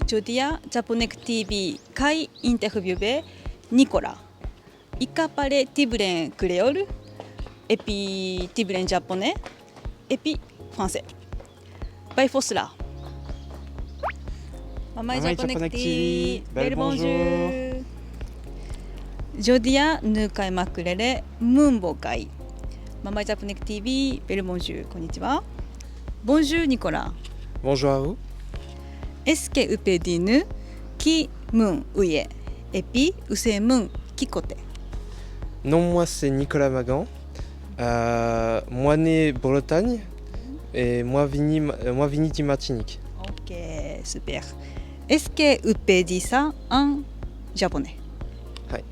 Jodia Japonek TV Kai interviewé Nicolas. Ica parle tiblen créole, et puis tiblen japonais, et puis français. Bye for cela. Maman Japonek TV, bel bonjour. Jodia nu kai makurere Mumbo Kai. Maman Japonek TV, bel bonjour. Konnichiwa. Bonjour Nicolas. Bonjour à vous. Est-ce que vous pouvez dire qui mun uye et puis où c'est mun qui côté? Non, moi c'est Nicolas Magan. Moi né Bretagne et moi vini de Martinique. Ok, super. Est-ce que vous pouvez dire ça en japonais? はい。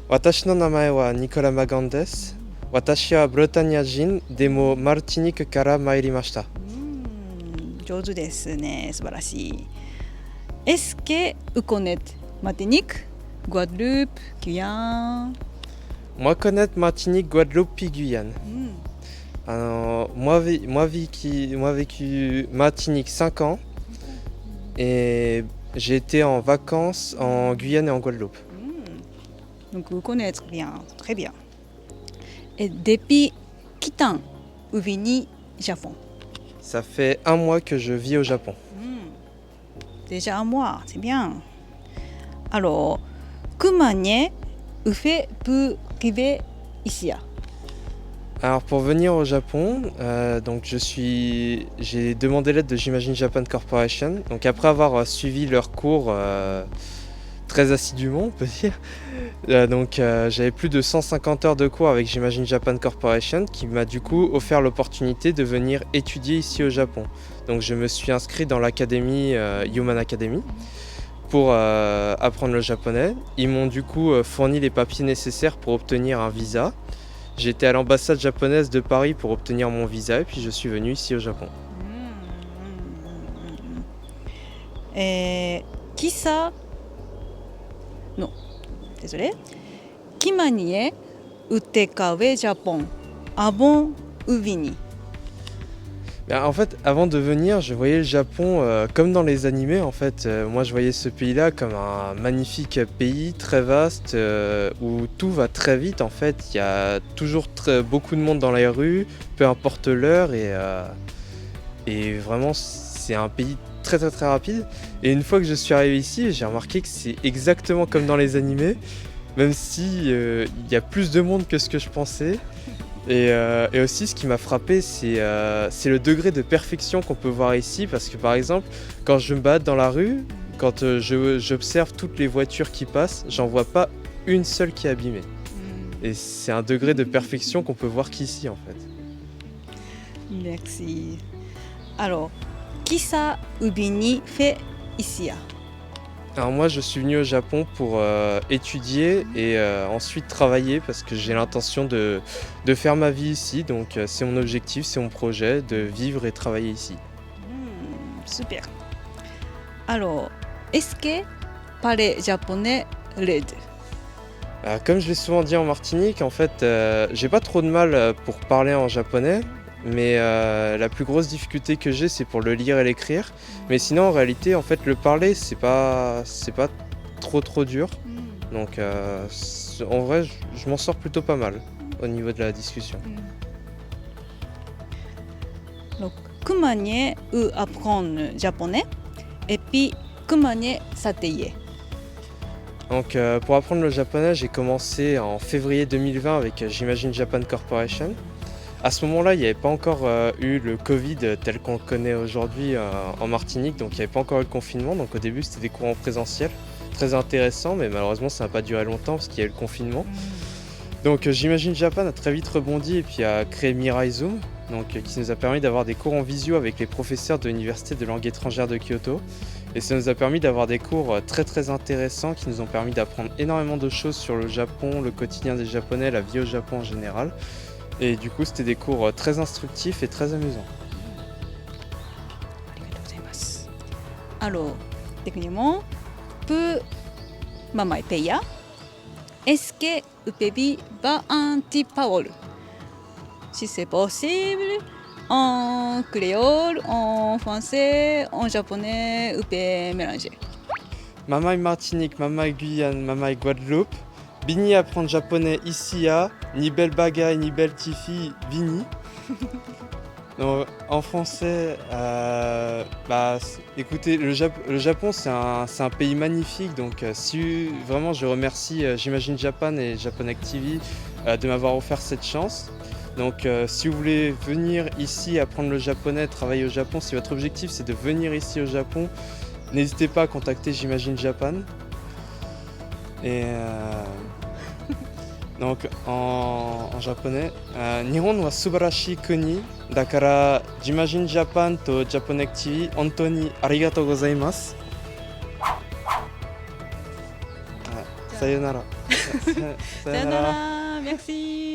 私の名前はニコラ・マガンです。私はブルタニア人でもマルティニクから参りました。上手ですね。素晴らしい。Est-ce que vous connaissez Martinique, Guadeloupe, Guyane? Moi connais Martinique, Guadeloupe puis Guyane. Moi vécu Martinique 5 ans et j'ai été en vacances en Guyane et en Guadeloupe. Donc vous connaissez bien, très bien. Et depuis quel temps vous venez au Japon? Ça fait 1 mois que je vis au Japon. Déjà 1 mois, c'est bien. Alors, comment vous faites pour arriver ici? Alors pour venir au Japon, j'ai demandé l'aide de J'imagine Japan Corporation. Donc après avoir suivi leurs cours très assidûment, on peut dire. J'avais plus de 150 heures de cours avec J'imagine Japan Corporation qui m'a du coup offert l'opportunité de venir étudier ici au Japon. Donc je me suis inscrit dans l'académie Human Academy pour apprendre le japonais. Ils m'ont du coup fourni les papiers nécessaires pour obtenir un visa. J'étais à l'ambassade japonaise de Paris pour obtenir mon visa et puis je suis venu ici au Japon. Qui ça? Non, désolé. Qui maniait ou te Japon avant ou vini? En fait, avant de venir, je voyais le Japon comme dans les animés. En fait, moi, je voyais ce pays-là comme un magnifique pays très vaste où tout va très vite. En fait, il y a toujours beaucoup de monde dans les rues, peu importe l'heure, et vraiment, c'est un pays très très très rapide. Et une fois que je suis arrivé ici, j'ai remarqué que c'est exactement comme dans les animés, même si il y a plus de monde que ce que je pensais. Et aussi, ce qui m'a frappé, c'est le degré de perfection qu'on peut voir ici. Parce que par exemple, quand je me balade dans la rue, quand j'observe toutes les voitures qui passent, j'en vois pas une seule qui est abîmée. Et c'est un degré de perfection qu'on peut voir qu'ici en fait. Merci. Alors, qui ça ou vini fait ici? Alors moi je suis venu au Japon pour étudier et ensuite travailler parce que j'ai l'intention de faire ma vie ici. Donc c'est mon objectif, c'est mon projet de vivre et travailler ici. Super. Alors, est-ce que parler japonais l'aide? Comme je l'ai souvent dit en Martinique, en fait j'ai pas trop de mal pour parler en japonais. Mais la plus grosse difficulté que j'ai, c'est pour le lire et l'écrire. Mais sinon, en réalité, en fait, le parler, c'est pas trop dur. Donc, en vrai, je m'en sors plutôt pas mal au niveau de la discussion. Donc, comment vous apprendre japonais et puis comment s'atteler? Donc, pour apprendre le japonais, j'ai commencé en février 2020 avec J'imagine Japan Corporation. À ce moment-là, il n'y avait pas encore eu le Covid tel qu'on le connaît aujourd'hui en Martinique, donc il n'y avait pas encore eu le confinement. Donc au début, c'était des cours en présentiel, très intéressants, mais malheureusement, ça n'a pas duré longtemps parce qu'il y a eu le confinement. Donc J'imagine Japan a très vite rebondi et puis a créé Mirai Zoom, donc, qui nous a permis d'avoir des cours en visio avec les professeurs de l'Université de langue étrangère de Kyoto. Et ça nous a permis d'avoir des cours très très intéressants qui nous ont permis d'apprendre énormément de choses sur le Japon, le quotidien des Japonais, la vie au Japon en général. Et du coup, c'était des cours très instructifs et très amusants. Alors, techniquement, pour Maman et Peya, est-ce que vous pouvez un petit parole si c'est possible, en créole, en français, en japonais, ou peut mélanger. Mamai Martinique, Mamai Guyane, Mamai Guadeloupe. Bini apprendre japonais ici à, ni belle bagaille, ni belle tifi, vini. Donc, en français, écoutez, le Japon c'est un pays magnifique, donc si vraiment je remercie J'imagine Japan et Japan TV de m'avoir offert cette chance. Donc si vous voulez venir ici apprendre le japonais, travailler au Japon, si votre objectif c'est de venir ici au Japon, n'hésitez pas à contacter J'imagine Japan. Et donc en japonais, Nihon wa subarashii kuni, dakara J'imagine Japan to Japan TV, hontou ni arigatou gozaimasu. Sayonara. Sayonara, merci.